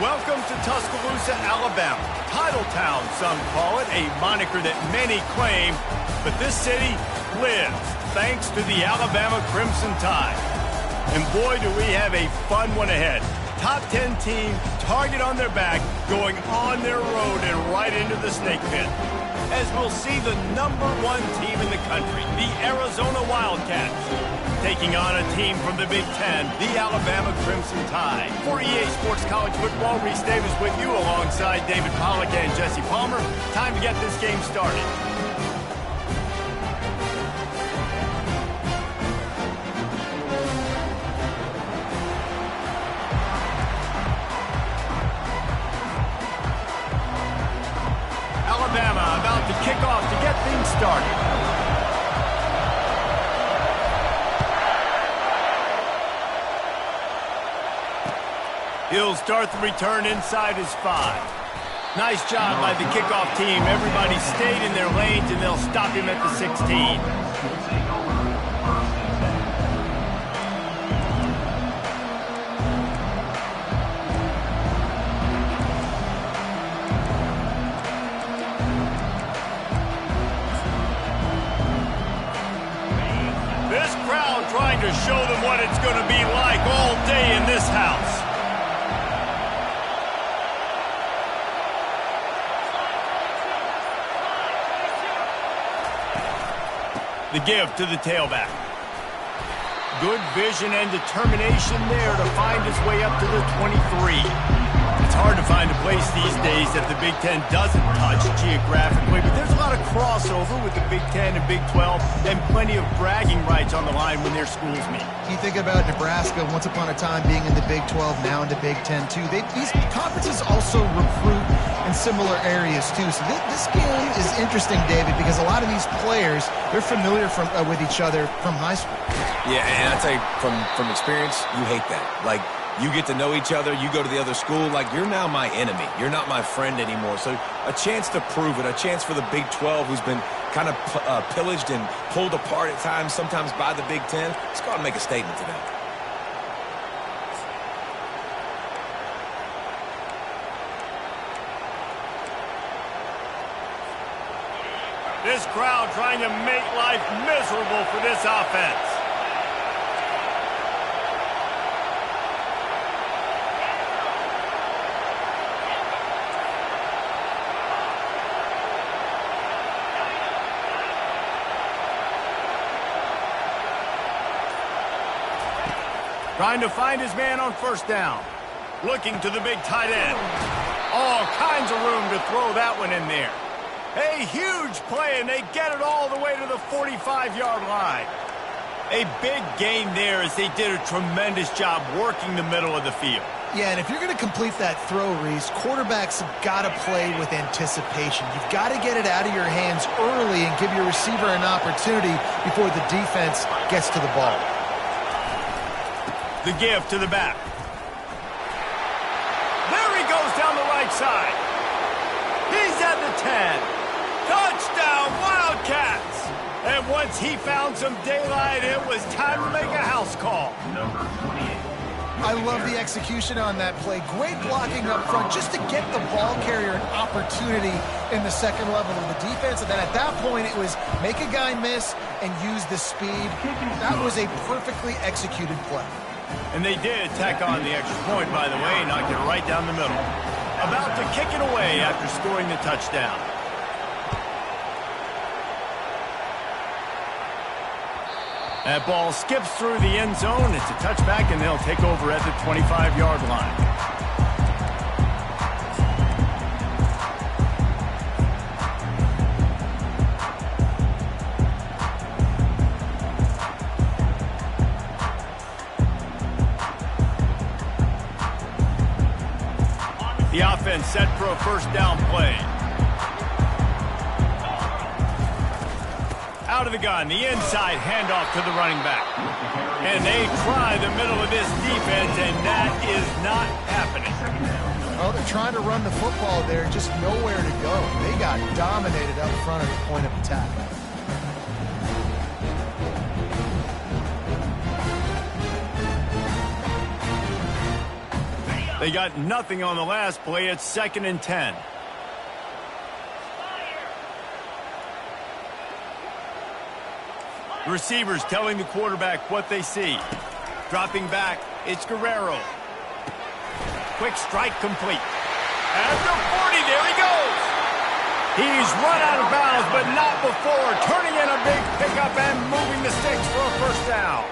Welcome to Tuscaloosa, Alabama. Titletown, some call it, a moniker that many claim, but this city lives thanks to the Alabama Crimson Tide. And boy, do we have a fun one ahead. Top 10 team, target on their back, going on their road and right into the snake pit. As we'll see the #1 team in the country, the Arizona Wildcats, taking on a team from the Big Ten, the Alabama Crimson Tide. For EA Sports College Football, Reese Davis with you alongside David Pollack and Jesse Palmer. Time to get this game started. Alabama about to kick off to get things started. He'll start the return inside his 5. Nice job by the kickoff team. Everybody stayed in their lanes, and they'll stop him at the 16. This crowd trying to show them what it's going to be like all day in this house. The give to the tailback. Good vision and determination there to find his way up to the 23. It's hard to find a place these days that the Big Ten doesn't touch geographically, but there's a lot of crossover with the Big Ten and Big 12 and plenty of bragging rights on the line when their schools meet. You think about Nebraska once upon a time being in the Big 12, now in the Big 10 too. These conferences also recruit in similar areas too. So this game is interesting, David, because a lot of these players, they're familiar with each other from high school. Yeah, and I tell you, from experience, you hate that. Like, you get to know each other, you go to the other school, like, you're now my enemy. You're not my friend anymore. So a chance to prove it, a chance for the Big 12, who's been kind of pillaged and pulled apart at times, sometimes by the Big 10. Let's go out and make a statement today. This crowd trying to make life miserable for this offense. Trying to find his man on first down. Looking to the big tight end. All kinds of room to throw that one in there. A huge play, and they get it all the way to the 45-yard line. A big gain there as they did a tremendous job working the middle of the field. Yeah, and if you're going to complete that throw, Reese, quarterbacks have got to play with anticipation. You've got to get it out of your hands early and give your receiver an opportunity before the defense gets to the ball. The give to the back. There he goes down the right side. He's at the 10. Touchdown, Wildcats! And once he found some daylight, it was time to make a house call. Number 28. I love the execution on that play. Great blocking up front just to get the ball carrier an opportunity in the second level of the defense. And then at that point, it was make a guy miss and use the speed. That was a perfectly executed play. And they did tack on the extra point, by the way, knocked it right down the middle. About to kick it away after scoring the touchdown. That ball skips through the end zone. It's a touchback, and they'll take over at the 25-yard line. The offense set for a first down play. Out of the gun, the inside handoff to the running back. And they try the middle of this defense, and that is not happening. Well, they're trying to run the football there, just nowhere to go. They got dominated up front at the point of attack. They got nothing on the last play. It's 2nd and 10. The receivers telling the quarterback what they see. Dropping back, it's Guerrero. Quick strike complete. At the 40, there he goes. He's run out of bounds, but not before. Turning in a big pickup and moving the sticks for a first down.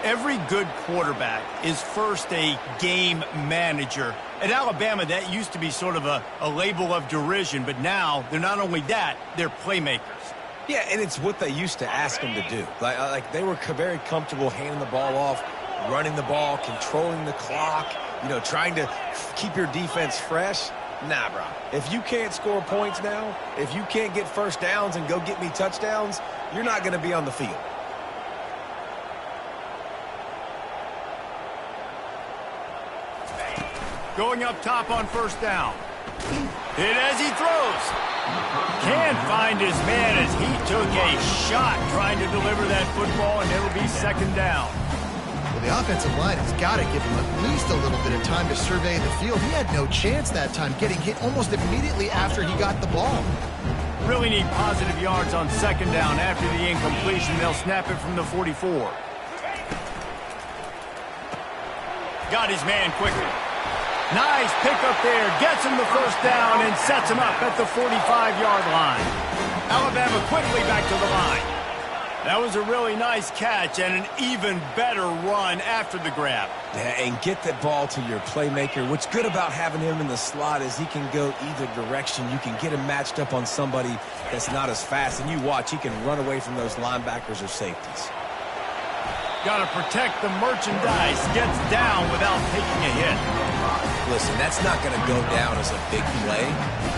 Every good quarterback is first a game manager. At Alabama, that used to be sort of a label of derision, but now they're not only that, they're playmakers. Yeah, and it's what they used to ask them to do. Like they were very comfortable handing the ball off, running the ball, controlling the clock, trying to keep your defense fresh. Nah, bro. If you can't score points now, if you can't get first downs and go get me touchdowns, you're not going to be on the field. Going up top on first down. Hit as he throws. Can't find his man as he took a shot trying to deliver that football, and it'll be 2nd down. Well, the offensive line has got to give him at least a little bit of time to survey the field. He had no chance that time, getting hit almost immediately after he got the ball. Really need positive yards on 2nd down. After the incompletion, they'll snap it from the 44. Got his man quickly. Nice pickup there. Gets him the first down and sets him up at the 45-yard line. Alabama quickly back to the line. That was a really nice catch and an even better run after the grab. Yeah, and get that ball to your playmaker. What's good about having him in the slot is he can go either direction. You can get him matched up on somebody that's not as fast. And you watch, he can run away from those linebackers or safeties. Got to protect the merchandise. Gets down without taking a hit. Listen, that's not going to go down as a big play,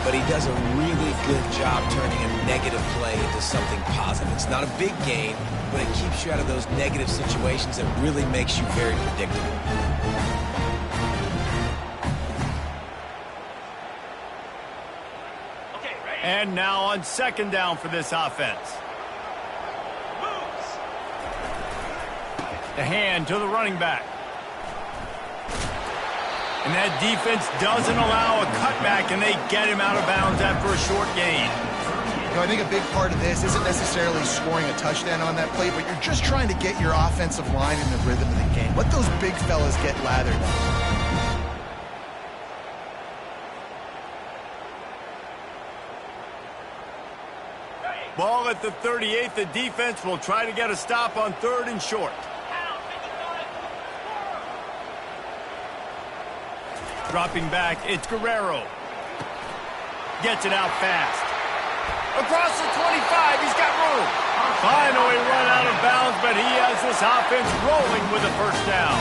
but he does a really good job turning a negative play into something positive. It's not a big gain, but it keeps you out of those negative situations that really makes you very predictable. And now on 2nd down for this offense. The hand to the running back. And that defense doesn't allow a cutback, and they get him out of bounds after a short gain. I think a big part of this isn't necessarily scoring a touchdown on that play, but you're just trying to get your offensive line in the rhythm of the game. Let those big fellas get lathered up. Ball at the 38. The defense will try to get a stop on 3rd and short. Dropping back, it's Guerrero. Gets it out fast. Across the 25, he's got room. Finally run out of bounds, but he has this offense rolling with a first down.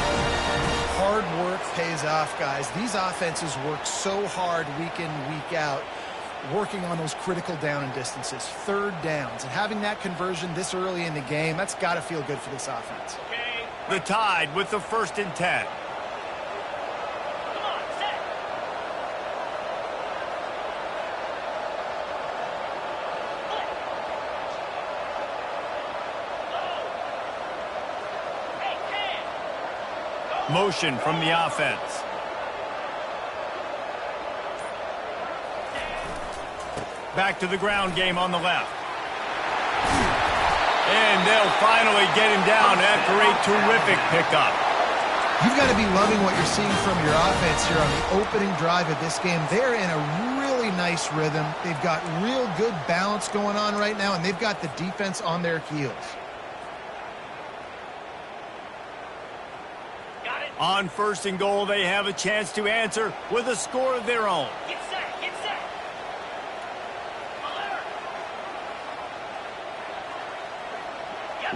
Hard work pays off, guys. These offenses work so hard week in, week out, working on those critical down and distances, 3rd downs. And having that conversion this early in the game, that's got to feel good for this offense. The Tide with the 1st and 10. Motion from the offense. Back to the ground game on the left. And they'll finally get him down after a terrific pickup. You've got to be loving what you're seeing from your offense here on the opening drive of this game. They're in a really nice rhythm. They've got real good balance going on right now, and they've got the defense on their heels. On 1st and goal, they have a chance to answer with a score of their own. Get set, get set.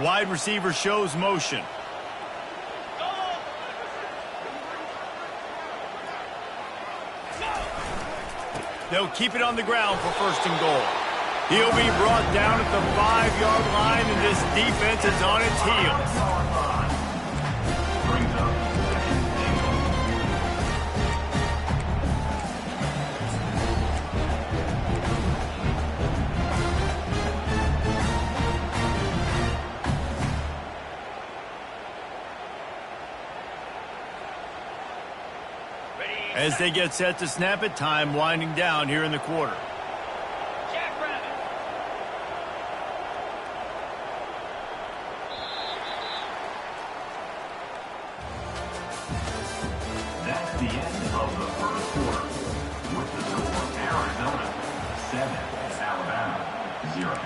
Wide receiver shows motion. They'll keep it on the ground for 1st and goal. He'll be brought down at the 5-yard line, and this defense is on its heels. Ready, As they get set to snap it, time winding down here in the quarter. That's the end of the first quarter. With the score, Arizona 7, Alabama 0.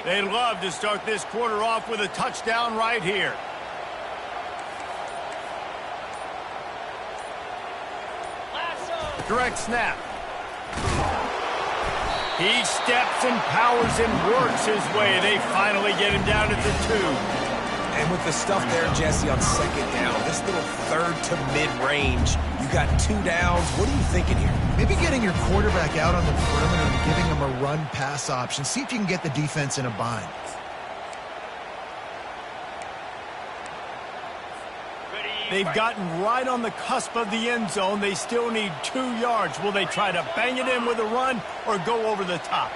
They'd love to start this quarter off with a touchdown right here. Direct snap. He steps and powers and works his way. They finally get him down at the 2. And with the stuff there, Jesse, on second down, this little third to mid-range, you got 2 downs. What are you thinking here? Maybe getting your quarterback out on the perimeter and giving him a run-pass option. See if you can get the defense in a bind. They've gotten right on the cusp of the end zone. They still need 2 yards. Will they try to bang it in with a run or go over the top?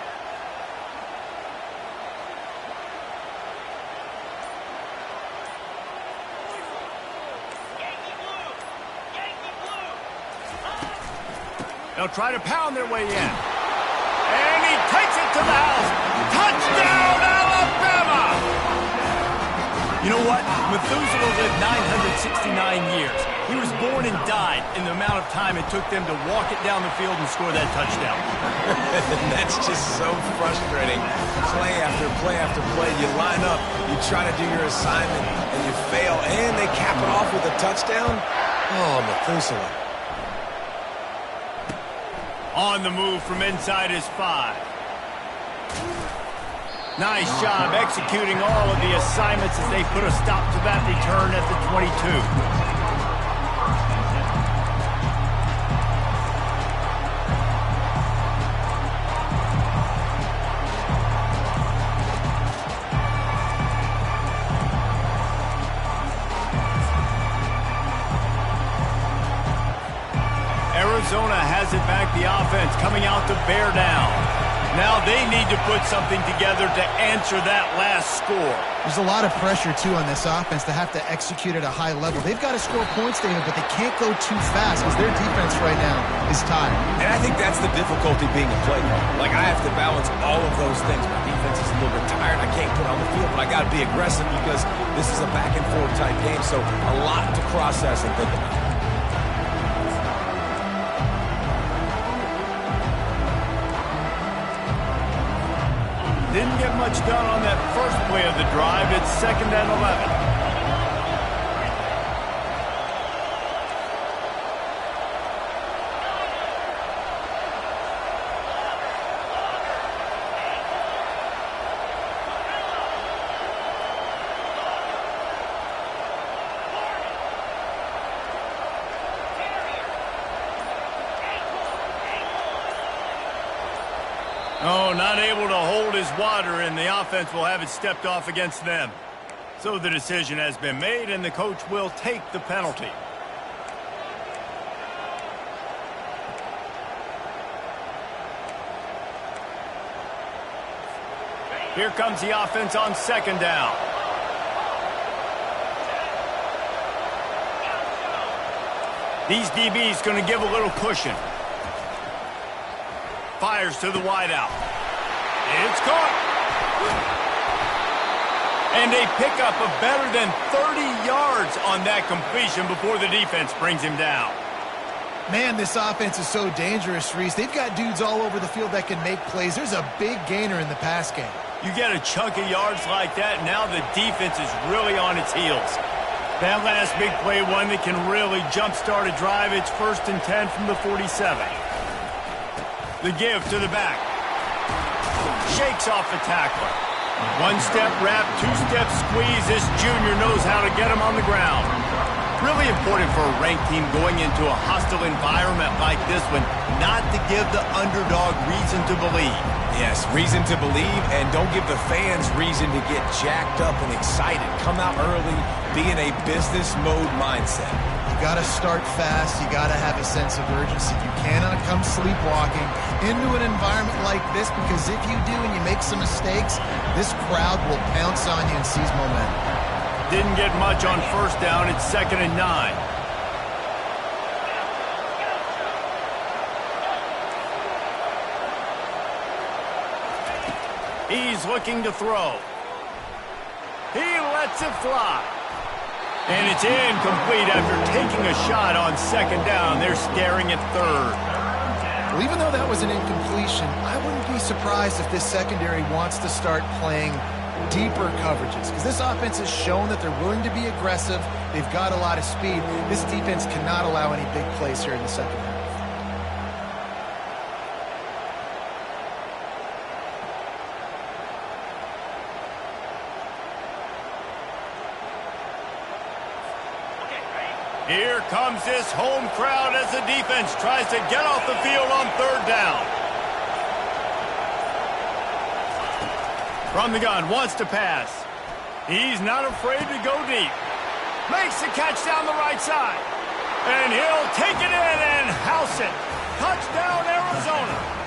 They'll try to pound their way in. And he takes it to the house. Touchdown, Alabama! You know what? Methuselah lived 969 years. He was born and died in the amount of time it took them to walk it down the field and score that touchdown. That's just so frustrating. Play after play after play. You line up, you try to do your assignment, and you fail, and they cap it off with a touchdown? Oh, Methuselah. On the move from inside his 5. Nice job executing all of the assignments as they put a stop to that return at the 22. Arizona has it back, the offense coming out to bear down. Now they need to put something together to answer that last score. There's a lot of pressure, too, on this offense to have to execute at a high level. They've got to score points, David, but they can't go too fast because their defense right now is tired. And I think that's the difficulty being a play caller. Like, I have to balance all of those things. My defense is a little bit tired. I can't put on the field, but I got to be aggressive because this is a back-and-forth type game, so a lot to process and think about. Didn't get much done on that first play of the drive. It's 2nd and 11. Oh, not able to hold his water, and the offense will have it stepped off against them. So the decision has been made, and the coach will take the penalty. Here comes the offense on 2nd down. These DBs going to give a little cushion. Fires to the wideout. It's caught. And they pick up a better than 30 yards on that completion before the defense brings him down. Man, this offense is so dangerous, Reese. They've got dudes all over the field that can make plays. There's a big gainer in the pass game. You get a chunk of yards like that, now the defense is really on its heels. That last big play, one that can really jumpstart a drive. It's 1st and 10 from the 47. The give to the back. Shakes off the tackler. 1-step wrap, 2-step squeeze. This junior knows how to get him on the ground. Really important for a ranked team going into a hostile environment like this one, not to give the underdog reason to believe. Yes, reason to believe, and don't give the fans reason to get jacked up and excited. Come out early, be in a business mode mindset. got to start fast. You got to have a sense of urgency. You cannot come sleepwalking into an environment like this, because if you do and you make some mistakes, this crowd will pounce on you and seize momentum. Didn't get much on first down. It's 2nd and 9. He's looking to throw. He lets it fly. And it's incomplete after taking a shot on 2nd down. They're staring at 3rd. Well, even though that was an incompletion, I wouldn't be surprised if this secondary wants to start playing deeper coverages, because this offense has shown that they're willing to be aggressive. They've got a lot of speed. This defense cannot allow any big plays here in the second half. Here comes this home crowd as the defense tries to get off the field on 3rd down. From the gun, wants to pass. He's not afraid to go deep. Makes the catch down the right side. And he'll take it in and house it. Touchdown, Arizona.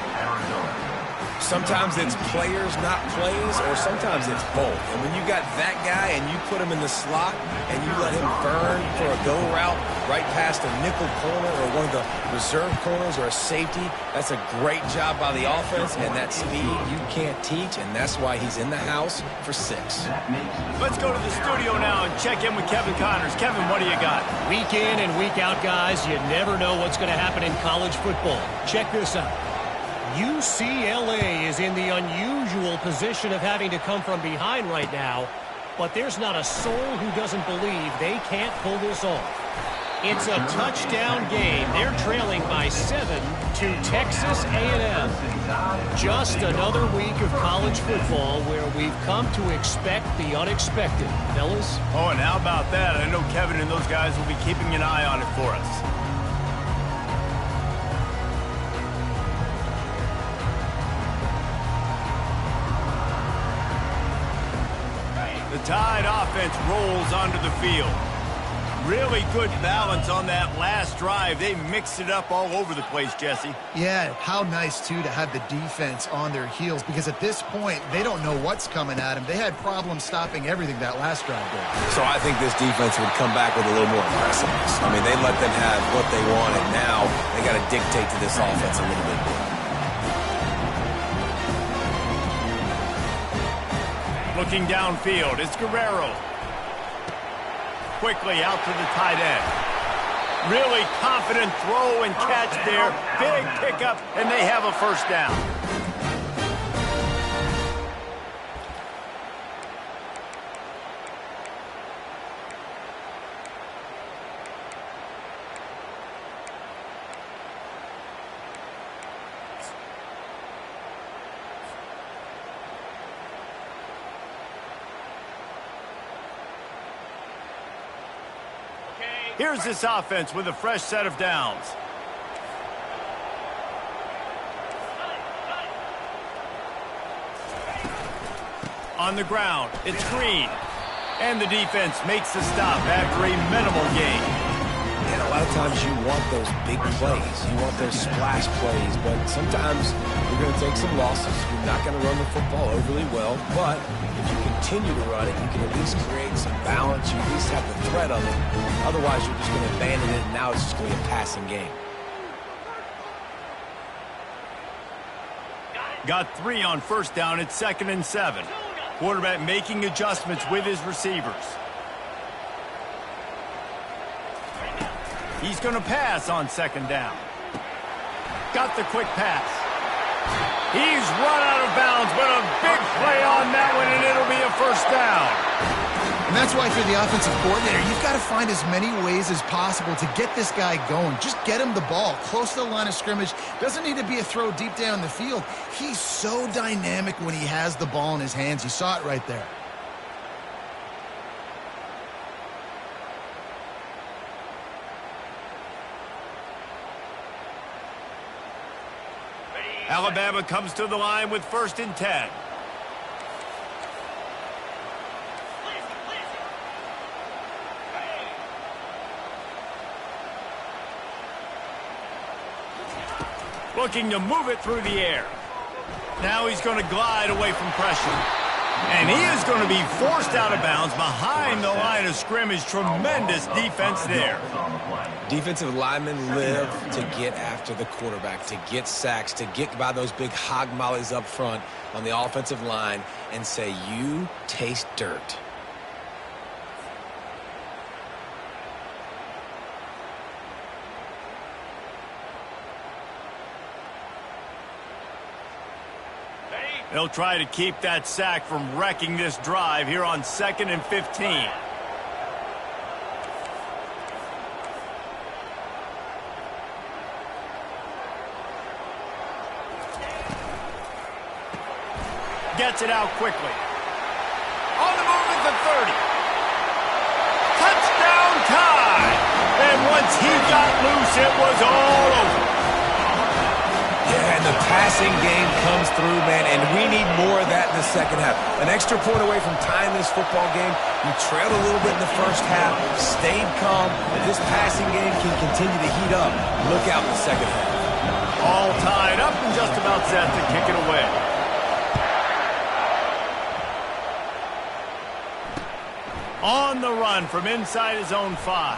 Sometimes it's players, not plays, or sometimes it's both. And when you got that guy and you put him in the slot and you let him burn for a go route right past a nickel corner or one of the reserve corners or a safety, that's a great job by the offense, and that speed you can't teach, and that's why he's in the house for 6. Let's go to the studio now and check in with Kevin Connors. Kevin, what do you got? Week in and week out, guys, you never know what's going to happen in college football. Check this out. UCLA is in the unusual position of having to come from behind right now, but there's not a soul who doesn't believe they can't pull this off. It's a touchdown game. They're trailing by 7 to Texas A&M. Just another week of college football where we've come to expect the unexpected, fellas. Oh, and how about that? I know Kevin and those guys will be keeping an eye on it for us. The Tide offense rolls onto the field. Really good balance on that last drive. They mixed it up all over the place, Jesse. Yeah, how nice, too, to have the defense on their heels, because at this point, they don't know what's coming at them. They had problems stopping everything that last drive did. So I think this defense would come back with a little more aggressiveness. I mean, they let them have what they wanted. Now they got to dictate to this offense a little bit more. Looking downfield, it's Guerrero. Quickly out to the tight end. Really confident throw and catch there. Big pickup, and they have a first down. Here's this offense with a fresh set of downs. On the ground, it's Green. And the defense makes the stop after a minimal gain. And a lot of times you want those big plays. You want those splash plays, but sometimes you're going to take some losses. You're not going to run the football overly well, but if you continue to run it, you can at least create some balance. You at least have the threat of it. Otherwise, you're just going to abandon it, and now it's just going to be a passing game. Got 3 on first down. It's 2nd and 7. Quarterback making adjustments with his receivers. He's going to pass on 2nd down. Got the quick pass. He's run out of bounds, but a big play on that one, and it'll be a first down. And that's why, if you're the offensive coordinator, you've got to find as many ways as possible to get this guy going. Just get him the ball close to the line of scrimmage. Doesn't need to be a throw deep down the field. He's so dynamic when he has the ball in his hands. You saw it right there. Alabama comes to the line with 1st and 10. Looking to move it through the air. Now he's going to glide away from pressure. And he is going to be forced out of bounds behind the line of scrimmage. Tremendous defense there. Defensive linemen live to get after the quarterback, to get sacks, to get by those big hog mollies up front on the offensive line and say, you taste dirt. They'll try to keep that sack from wrecking this drive here on 2nd and 15. Gets it out quickly. On the move at the 30. Touchdown tie! And once he got loose, it was all over. Yeah, and the passing game comes through, man, and we need more of that in the second half. An extra point away from tying this football game. You trailed a little bit in the first half, stayed calm. If this passing game can continue to heat up, look out in the second half. All tied up and just about set to kick it away. On the run from inside his own 5.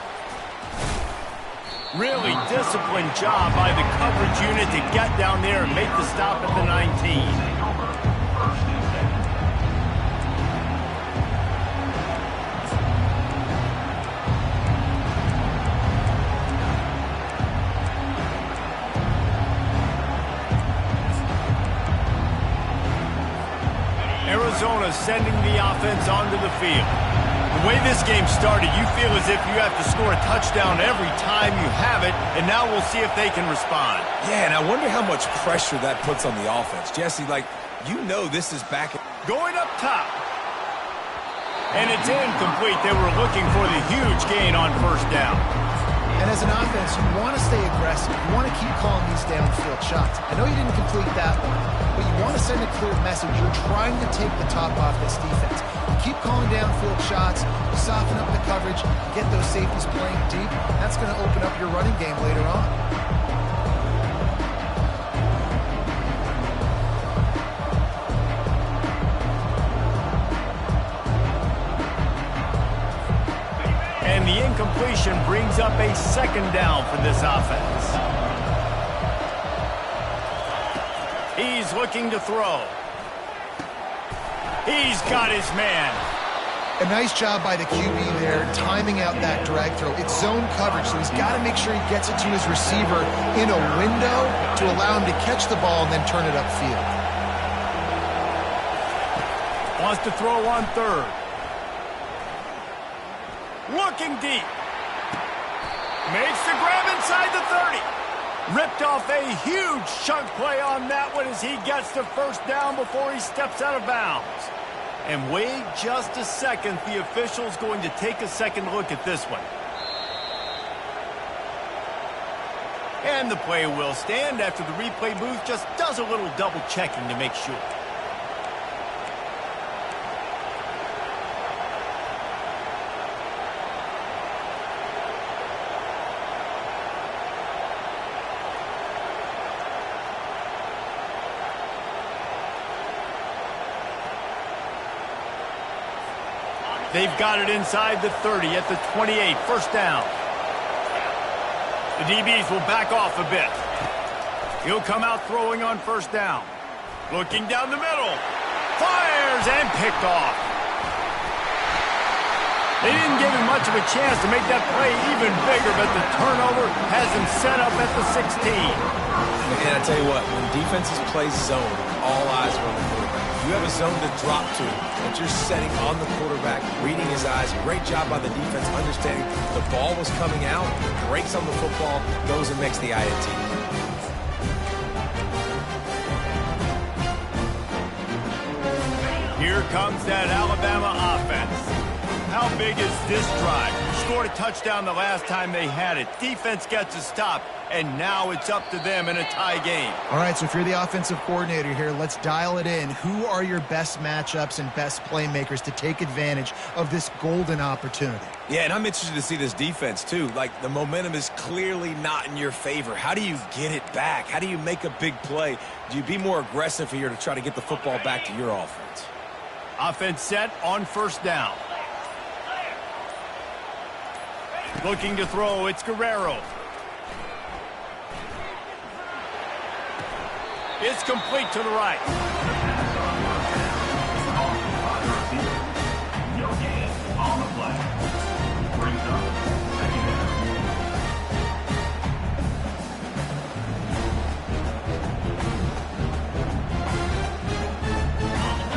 Really disciplined job by the coverage unit to get down there and make the stop at the 19. Arizona sending the offense onto the field. The way this game started, you feel as if you have to score a touchdown every time you have it, and now we'll see if they can respond. Yeah, and I wonder how much pressure that puts on the offense. Jesse, you know this is back. Going up top. And it's incomplete. They were looking for the huge gain on first down. And as an offense, you want to stay aggressive. You want to keep calling these downfield shots. I know you didn't complete that one, but you want to send a clear message. You're trying to take the top off this defense. You keep calling downfield shots, you soften up the coverage, get those safeties playing deep. That's going to open up your running game later on. And the incompletion brings up a 2nd down for this offense. He's looking to throw. He's got his man. A nice job by the QB there, timing out that drag throw. It's zone coverage, so he's got to make sure he gets it to his receiver in a window to allow him to catch the ball and then turn it upfield. Wants to throw on 3rd. Looking deep. Makes the grab inside the 30. Ripped off a huge chunk play on that one as he gets the first down before he steps out of bounds. And wait just a second. The official's going to take a second look at this one. And the play will stand after the replay booth just does a little double checking to make sure. They've got it inside the 30 at the 28. First down. The DBs will back off a bit. He'll come out throwing on first down. Looking down the middle. Fires and picked off. They didn't give him much of a chance to make that play even bigger, but the turnover has him set up at the 16. And I tell you what, when defenses play zone, all eyes are on the quarterback. You have a zone to drop to, but you're setting on the quarterback, reading his eyes. Great job by the defense, understanding the ball was coming out, breaks on the football, goes and makes the INT. Here comes that Alabama offense. How big is this drive? Scored a touchdown the last time they had it. Defense gets a stop, and now it's up to them in a tie game. All right, so if you're the offensive coordinator here, let's dial it in. Who are your best matchups and best playmakers to take advantage of this golden opportunity? Yeah, and I'm interested to see this defense, too. Like, the momentum is clearly not in your favor. How do you get it back? How do you make a big play? Do you be more aggressive here to try to get the football back to your offense? Offense set on first down. Looking to throw, it's Guerrero. It's complete to the right. No gain on the play. Brings up second down.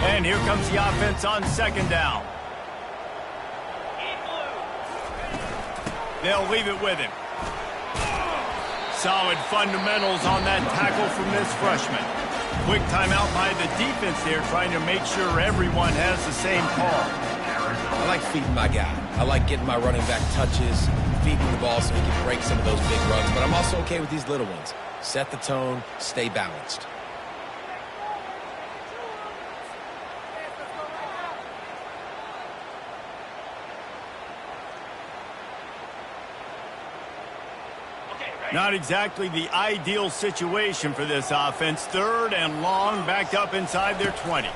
And here comes the offense on second down. They'll leave it with him. Solid fundamentals on that tackle from this freshman. Quick timeout by the defense there, trying to make sure everyone has the same call. I like feeding my guy. I like getting my running back touches, feeding the ball so he can break some of those big runs. But I'm also okay with these little ones. Set the tone, stay balanced. Not exactly the ideal situation for this offense. Third and long, backed up inside their 20.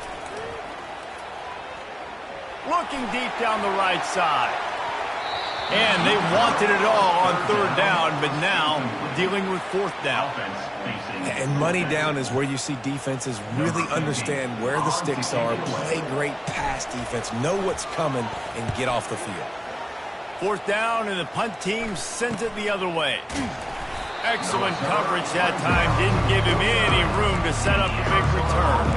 Looking deep down the right side. And they wanted it all on third down, but now dealing with fourth down. And money down is where you see defenses really understand where the sticks are, play great pass defense, know what's coming, and get off the field. Fourth down, and the punt team sends it the other way. Excellent coverage that time. Didn't give him any room to set up a big return.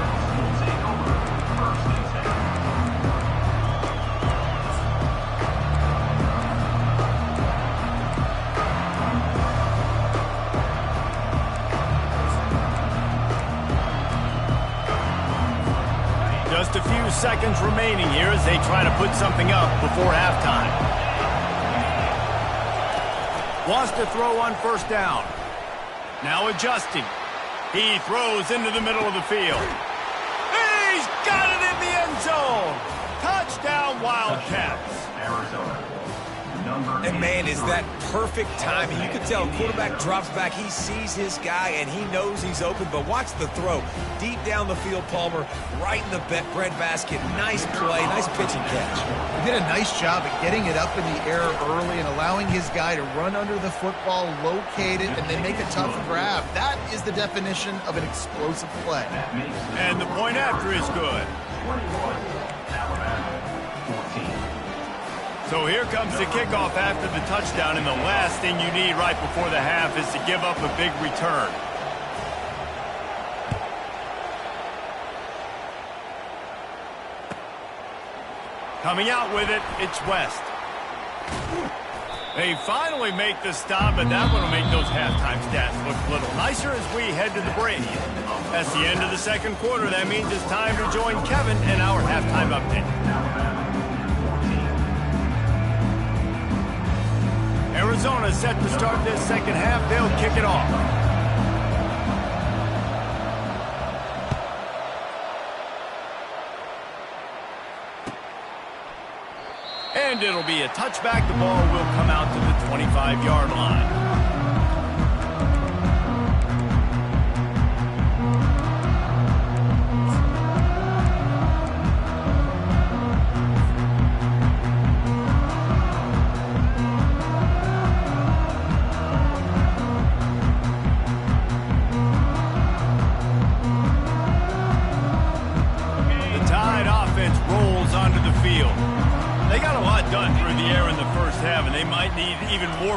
Just a few seconds remaining here as they try to put something up before halftime. Wants to throw on first down. Now adjusting. He throws into the middle of the field. He's got it in the end zone. Touchdown, Wildcats. Arizona. And, man, is that perfect timing. You can tell quarterback drops back. He sees his guy, and he knows he's open. But watch the throw. Deep down the field, Palmer, right in the bread basket. Nice play, nice pitch and catch. He did a nice job at getting it up in the air early and allowing his guy to run under the football, locate it, and then make a tough grab. That is the definition of an explosive play. And the point after is good. 21, Alabama, 14. So here comes the kickoff after the touchdown, and the last thing you need right before the half is to give up a big return. Coming out with it, it's West. They finally make the stop, but that one will make those halftime stats look a little nicer as we head to the break. That's the end of the second quarter. That means it's time to join Kevin in our halftime update. Arizona set to start this second half. They'll kick it off. And it'll be a touchback. The ball will come out to the 25-yard line.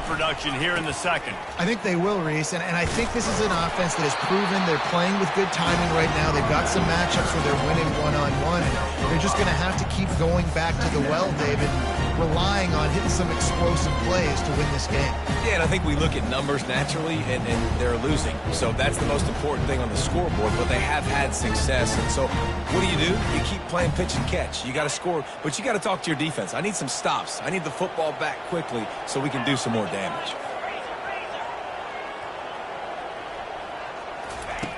Production here in the second. I think they will, Reese, and I think this is an offense that has proven they're playing with good timing right now. They've got some matchups where they're winning one-on-one, and they're just going to have to keep going back to the well, David. relying on hitting some explosive plays to win this game. Yeah, and I think we look at numbers naturally, and they're losing. So that's the most important thing on the scoreboard, but they have had success. And so what do? You keep playing pitch and catch. You got to score, but you got to talk to your defense. I need some stops. I need the football back quickly so we can do some more damage.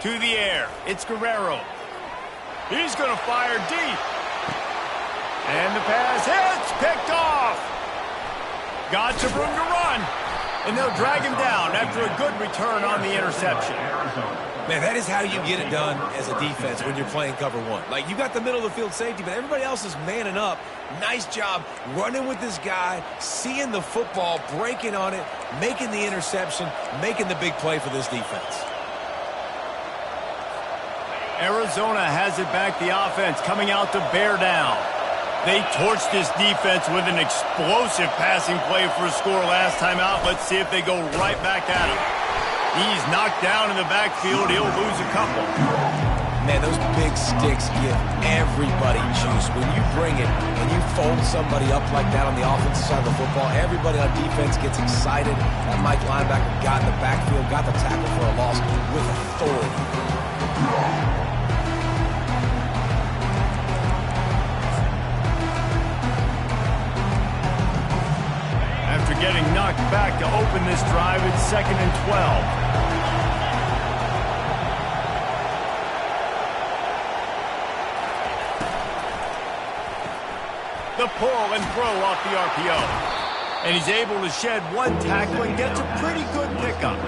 To the air, it's Guerrero. He's going to fire deep. And the pass hits, picked off. Got some room to run. And they'll drag him down after a good return on the interception. Man, that is how you get it done as a defense when you're playing cover one. Like, you got the middle of the field safety, but everybody else is manning up. Nice job running with this guy, seeing the football, breaking on it, making the interception, making the big play for this defense. Arizona has it back, the offense coming out to bear down. They torched this defense with an explosive passing play for a score last time out. Let's see if they go right back at him. He's knocked down in the backfield. He'll lose a couple. Man, those big sticks give everybody juice. When you bring it and you fold somebody up like that on the offensive side of the football, everybody on defense gets excited. That Mike linebacker got in the backfield, got the tackle for a loss with authority. After getting knocked back to open this drive, it's 2nd and 12. The pull and throw off the RPO. And he's able to shed one tackle and gets a pretty good pickup.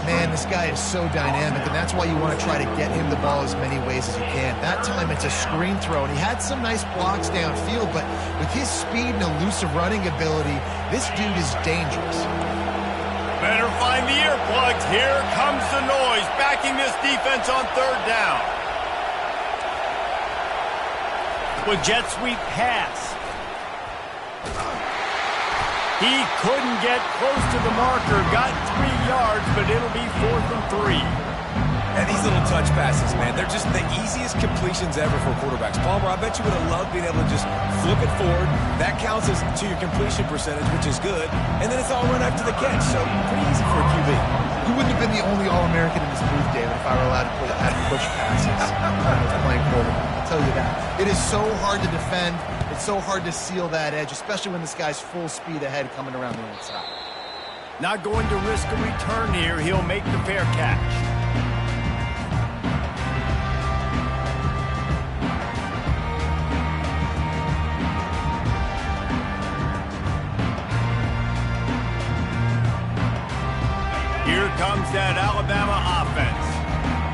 Man, this guy is so dynamic, and that's why you want to try to get him the ball as many ways as you can. That time it's a screen throw, and he had some nice blocks downfield, but with his speed and elusive running ability, this dude is dangerous. Better find the earplugs. Here comes the noise, backing this defense on 3rd down. With jet sweep pass. He couldn't get close to the marker, got 3 yards, but it'll be 4th and 3. And these little touch passes, man, they're just the easiest completions ever for quarterbacks. Palmer, I bet you would have loved being able to just flip it forward. That counts as to your completion percentage, which is good. And then it's all run after the catch, so pretty easy for a QB. You wouldn't have been the only All-American in this booth, David, if I were allowed to add push passes when I was playing quarterback. I'll tell you that. It is so hard to defend. It's so hard to seal that edge, especially when this guy's full speed ahead coming around the inside. Not going to risk a return here. He'll make the fair catch. Here comes that Alabama offense.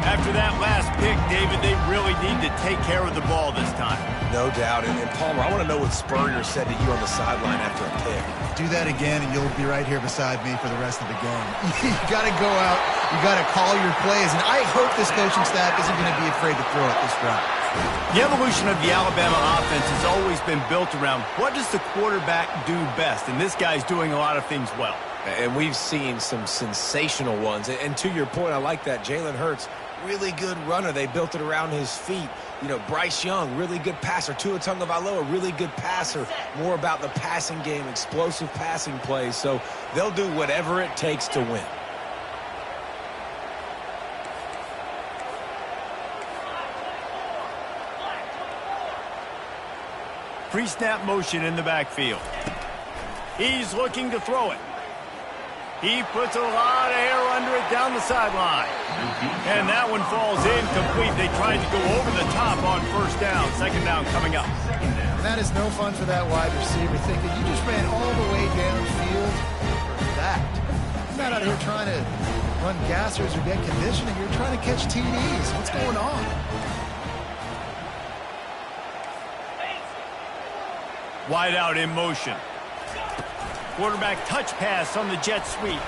After that last pick, David, they really need to take care of the ball this time. No doubt. And Palmer, I want to know what Spurrier said to you on the sideline after a pick. Do that again, and you'll be right here beside me for the rest of the game. You got to go out. You got to call your plays, and I hope this coaching staff isn't going to be afraid to throw it this drive. The evolution of the Alabama offense has always been built around what does the quarterback do best, and this guy's doing a lot of things well. And we've seen some sensational ones. And to your point, I like that. Jalen Hurts, really good runner. They built it around his feet. You know, Bryce Young, really good passer. Tua Tagovailoa, really good passer. More about the passing game, explosive passing plays. So they'll do whatever it takes to win. Pre-snap motion in the backfield. He's looking to throw it. He puts a lot of air under it down the sideline. And that one falls incomplete. They tried to go over the top on 1st down. 2nd down coming up. And that is no fun for that wide receiver, thinking you just ran all the way downfield for that. You're not out here trying to run gassers or get conditioning. You're trying to catch TDs. What's going on? Wide out in motion. Quarterback touch pass on the jet sweep.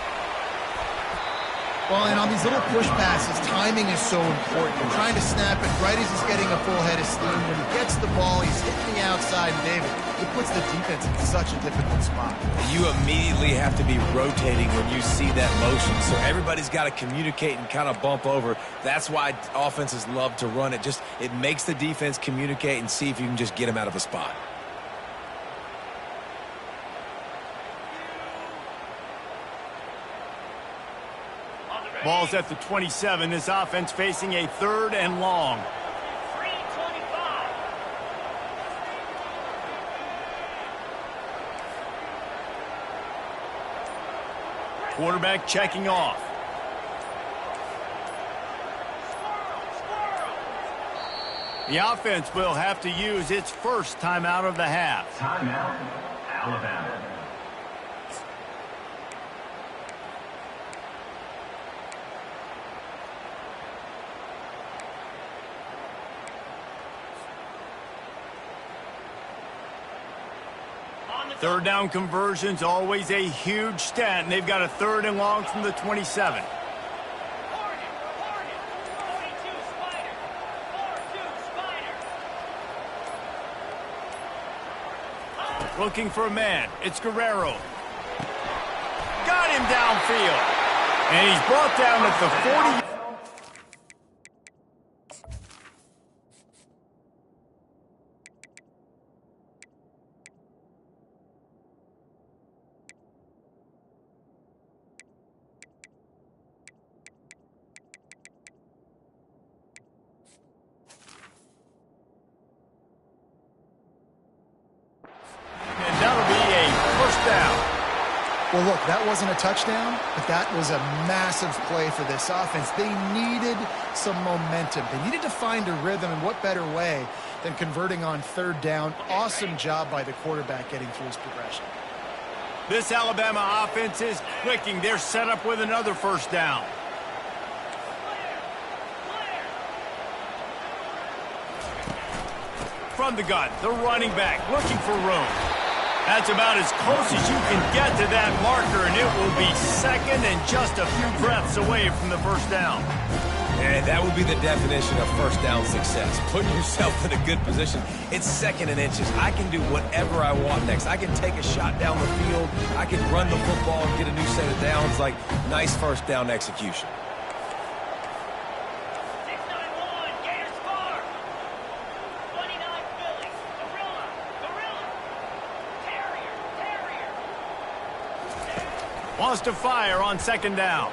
Well, and on these little push passes, timing is so important. You're trying to snap it right as he's getting a full head of steam. When he gets the ball, he's hitting the outside, and David, it puts the defense in such a difficult spot. You immediately have to be rotating when you see that motion. So everybody's got to communicate and kind of bump over. That's why offenses love to run it. Just it makes the defense communicate and see if you can just get him out of a spot. Ball's at the 27. This offense facing a 3rd and long. 3:25. Quarterback checking off. The offense will have to use its first timeout of the half. Timeout, Alabama. Third down conversion's always a huge stat, and they've got a 3rd and long from the 27. Looking for a man. It's Guerrero. Got him downfield. And he's brought down at the 40. Well, look, that wasn't a touchdown, but that was a massive play for this offense. They needed some momentum. They needed to find a rhythm, and what better way than converting on 3rd down. Awesome job by the quarterback getting through his progression. This Alabama offense is clicking. They're set up with another 1st down. From the gun, the running back looking for room. That's about as close as you can get to that marker, and it will be 2nd and just a few breaths away from the 1st down. And that would be the definition of 1st down success. Putting yourself in a good position. It's 2nd and inches. I can do whatever I want next. I can take a shot down the field. I can run the football and get a new set of downs. Like, nice 1st down execution. Wants to fire on 2nd down.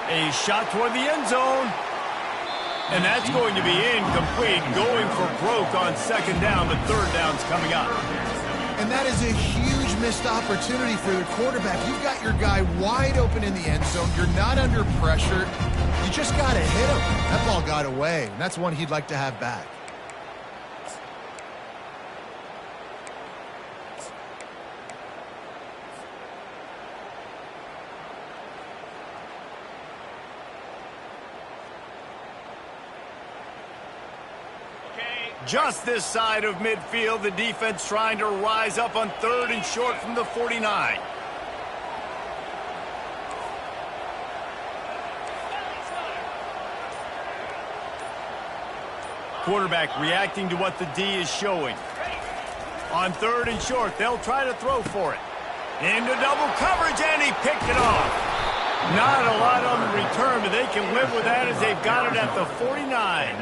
A shot toward the end zone. And that's going to be incomplete. Going for broke on 2nd down. The 3rd down's coming up. And that is a huge missed opportunity for the quarterback. You've got your guy wide open in the end zone. You're not under pressure. You just got to hit him. That ball got away, and that's one he'd like to have back. Just this side of midfield, the defense trying to rise up on 3rd and short from the 49. Quarterback reacting to what the D is showing. On 3rd and short, they'll try to throw for it. Into double coverage, and he picked it off. Not a lot on the return, but they can live with that as they've got it at the 49.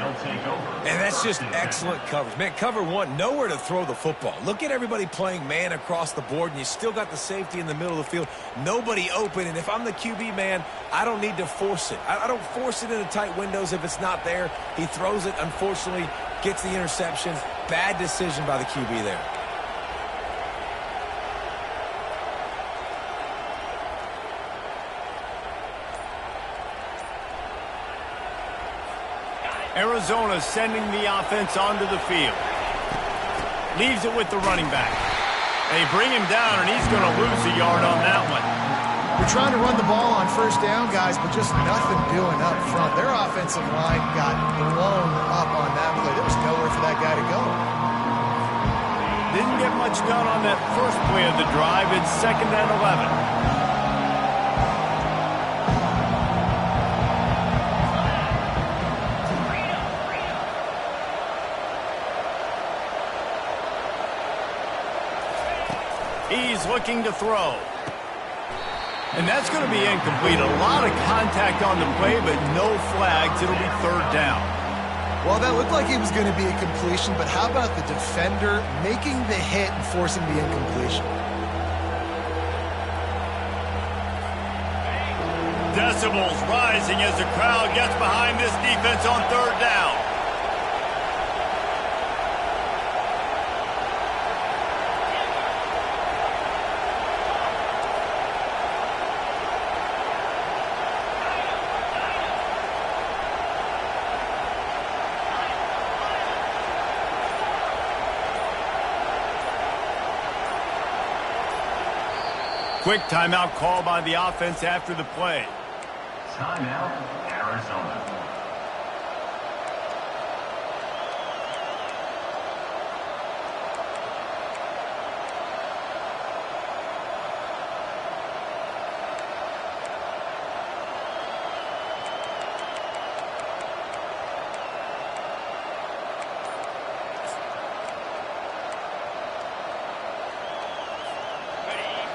And that's just excellent coverage. Man, cover 1, nowhere to throw the football. Look at everybody playing man across the board, and you still got the safety in the middle of the field. Nobody open, and if I'm the QB, man, I don't need to force it. I don't force it into tight windows if it's not there. He throws it, unfortunately, gets the interception. Bad decision by the QB there. Arizona sending the offense onto the field. Leaves it with the running back. They bring him down, and he's going to lose a yard on that one. We're trying to run the ball on 1st down, guys, but just nothing doing up front. Their offensive line got blown up on that play. There was nowhere for that guy to go. Didn't get much done on that first play of the drive. It's 2nd and 11. He's looking to throw. And that's going to be incomplete. A lot of contact on the play, but no flags. It'll be 3rd down. Well, that looked like it was going to be a completion, but how about the defender making the hit and forcing the incompletion? decibels rising as the crowd gets behind this defense on third down. Quick timeout call by the offense after the play. Timeout, Arizona.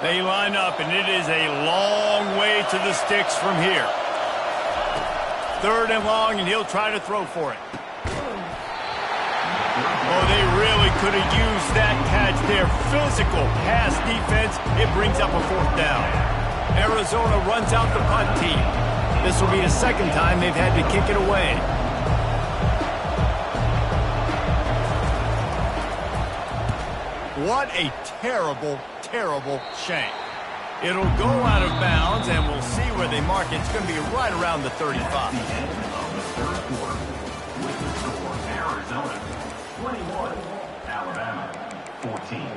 They line up, and it is a long way to the sticks from here. Third and long, and he'll try to throw for it. Oh, they really could have used that catch there. Physical pass defense. It brings up a fourth down. Arizona runs out the punt team. This will be the second time they've had to kick it away. What a terrible shank. It'll go out of bounds, and we'll see where they mark it. It's going to be right around the 35. At the end of the third quarter, with the score, Arizona 21, Alabama 14.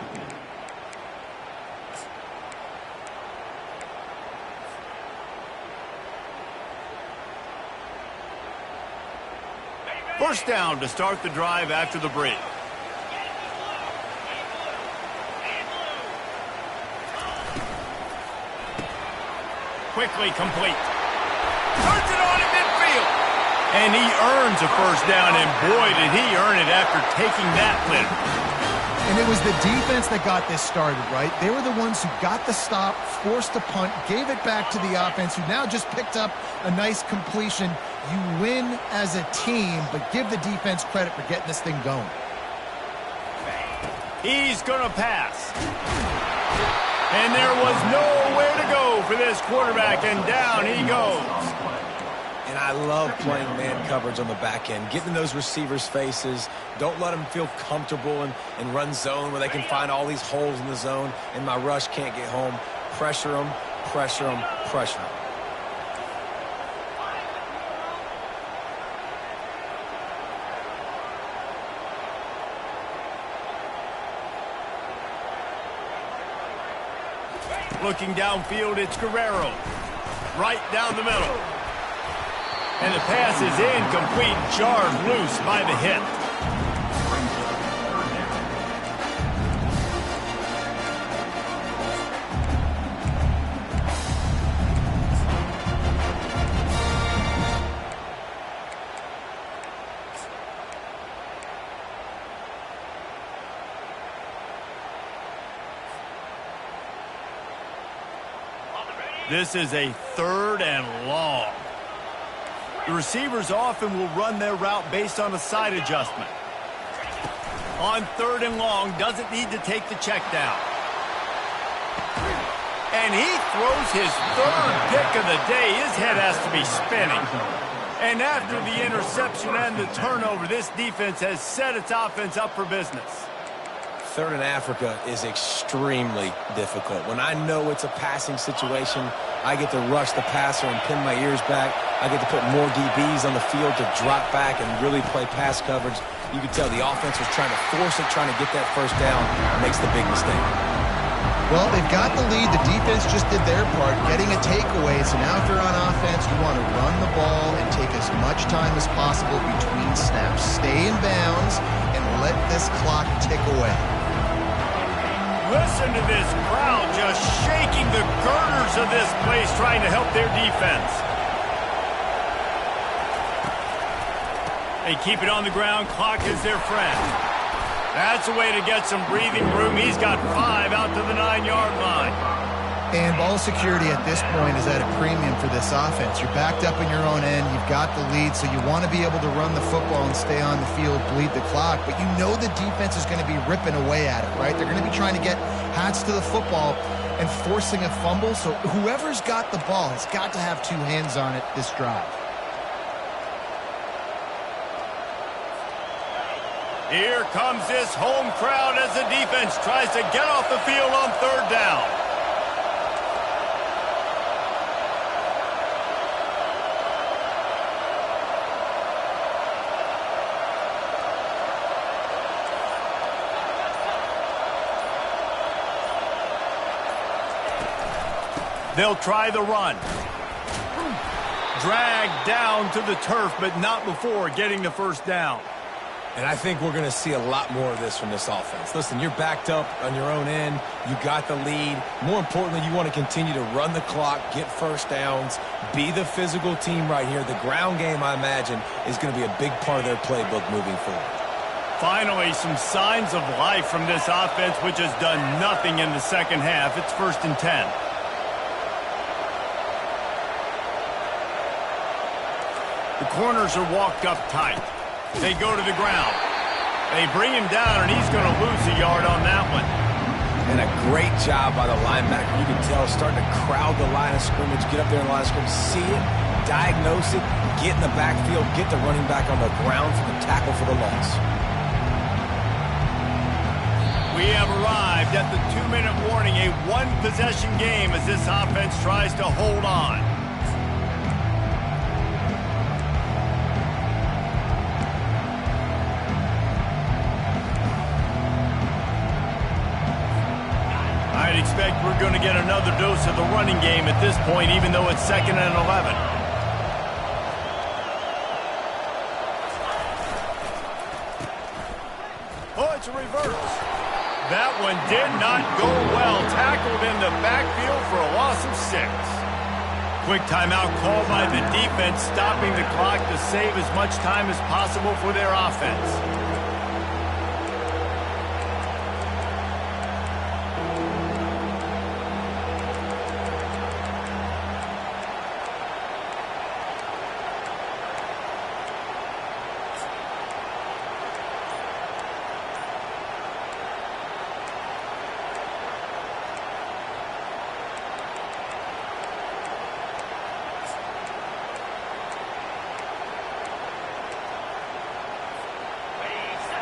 First down to start the drive after the break. Quickly complete. Turns it on in midfield. And he earns a first down, and boy, did he earn it after taking that lift. And it was the defense that got this started, right? They were the ones who got the stop, forced a punt, gave it back to the offense, who now just picked up a nice completion. You win as a team, but give the defense credit for getting this thing going. He's going to pass. And there was nowhere to go for this quarterback, and down he goes. And I love playing man coverage on the back end, getting in those receivers' faces. Don't let them feel comfortable and run zone where they can find all these holes in the zone, and my rush can't get home. Pressure them, pressure them, pressure them. Looking downfield, it's Guerrero. Right down the middle. And the pass is incomplete, jarred loose by the hit. This is a third and long. The receivers often will run their route based on a side adjustment. On third and long, doesn't need to take the check down. And he throws his third pick of the day. His head has to be spinning. And after the interception and the turnover, this defense has set its offense up for business. Third in Africa is extremely difficult. When I know it's a passing situation, I get to rush the passer and pin my ears back. I get to put more DBs on the field to drop back and really play pass coverage. You can tell the offense was trying to force it, trying to get that first down, and makes the big mistake. Well, they've got the lead. The defense just did their part, getting a takeaway. So now if you're on offense, you want to run the ball and take as much time as possible between snaps. Stay in bounds and let this clock tick away. Listen to this crowd just shaking the girders of this place, trying to help their defense. They keep it on the ground. Clock is their friend. That's a way to get some breathing room. He's got 5 out to the 9-yard line. And ball security at this point is at a premium for this offense. You're backed up in your own end. You've got the lead, so you want to be able to run the football and stay on the field, bleed the clock. But you know the defense is going to be ripping away at it, right? They're going to be trying to get hats to the football. and forcing a fumble. So whoever's got the ball has got to have two hands on it this drive. Here comes this home crowd as the defense tries to get off the field on third down. They'll try the run. Dragged down to the turf, but not before getting the first down. And I think we're going to see a lot more of this from this offense. Listen, you're backed up on your own end. You got the lead. More importantly, you want to continue to run the clock, get first downs, be the physical team right here. The ground game, I imagine, is going to be a big part of their playbook moving forward. Finally, some signs of life from this offense, which has done nothing in the second half. It's 1st and 10. The corners are walked up tight. They go to the ground. They bring him down, and he's going to lose a yard on that one. And a great job by the linebacker. You can tell, starting to crowd the line of scrimmage, get up there in the line of scrimmage, see it, diagnose it, get in the backfield, get the running back on the ground for the tackle for the loss. We have arrived at the 2-minute warning, a one-possession game as this offense tries to hold on. I'd expect we're going to get another dose of the running game at this point, even though it's 2nd and 11. Oh, it's a reverse. That one did not go well. Tackled in the backfield for a loss of 6. Quick timeout called by the defense, stopping the clock to save as much time as possible for their offense.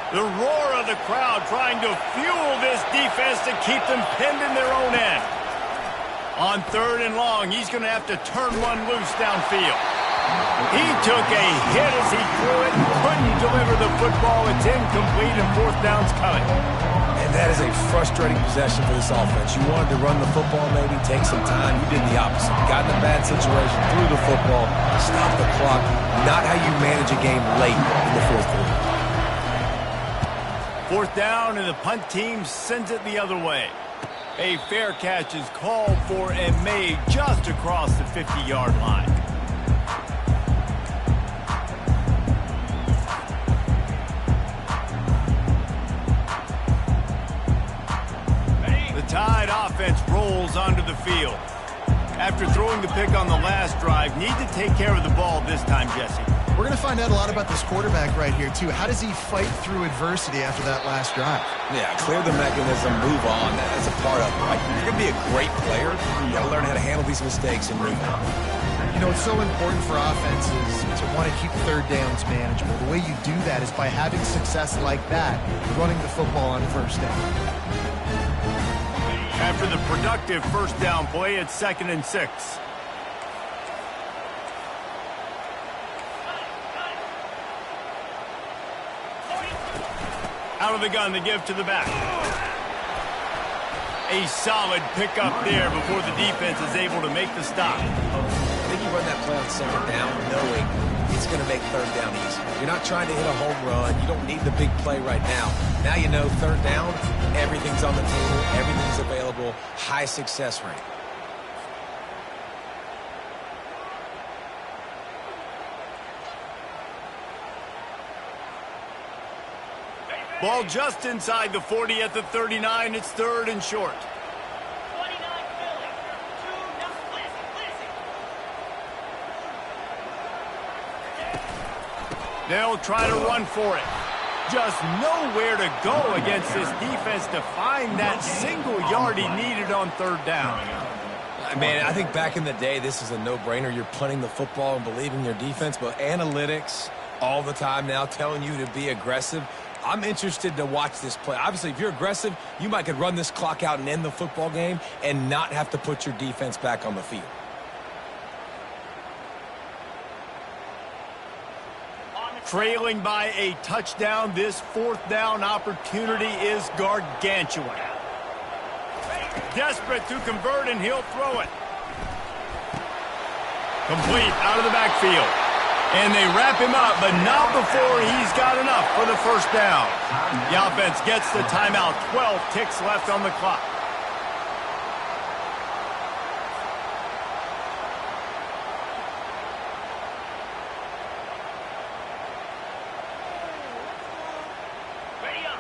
The roar of the crowd trying to fuel this defense to keep them pinned in their own end. On 3rd and long, he's going to have to turn one loose downfield. He took a hit as he threw it, couldn't deliver the football. It's incomplete, and 4th down's coming. And that is a frustrating possession for this offense. You wanted to run the football, maybe take some time. You did the opposite. Got in a bad situation, threw the football, stopped the clock. Not how you manage a game late in the 4th quarter. 4th down, and the punt team sends it the other way. A fair catch is called for and made just across the 50-yard line. The Tide offense rolls onto the field. After throwing the pick on the last drive, need to take care of the ball this time, Jesse. We're going to find out a lot about this quarterback right here, too. How does he fight through adversity after that last drive? Yeah, clear the mechanism, move on. That's a part of it, right? You're going to be a great player. You got to learn how to handle these mistakes and move on. You know, it's so important for offenses to want to keep 3rd downs manageable. The way you do that is by having success like that, running the football on 1st down. After the productive 1st down play, it's 2nd and 6. Out of the gun, the give to the back. A solid pickup there before the defense is able to make the stop. I think you run that play on 2nd down knowing it's going to make 3rd down easy. You're not trying to hit a home run. You don't need the big play right now. Now you know 3rd down, everything's on the table, everything's available, high success rate. Ball just inside the 40 at the 39. It's 3rd and short. They'll try to run for it. Just nowhere to go against this defense to find that single yard he needed on third down. Man, I think back in the day, this is a no-brainer. You're punting the football and believing your defense, but analytics all the time now telling you to be aggressive. I'm interested to watch this play. Obviously, if you're aggressive, you might could run this clock out and end the football game and not have to put your defense back on the field. Trailing by a touchdown, this fourth down opportunity is gargantuan. Desperate to convert, and he'll throw it. Complete out of the backfield. And they wrap him up, but not before he's got enough for the first down. The offense gets the timeout. 12 ticks left on the clock.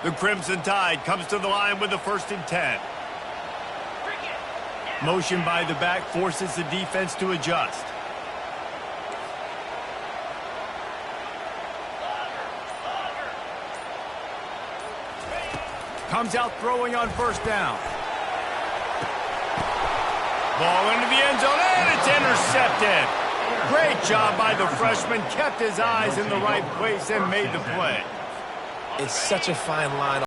The Crimson Tide comes to the line with the 1st and 10. Motion by the back forces the defense to adjust. Comes out throwing on first down. Ball into the end zone, and it's intercepted. Great job by the freshman. Kept his eyes in the right place and made the play. It's such a fine line.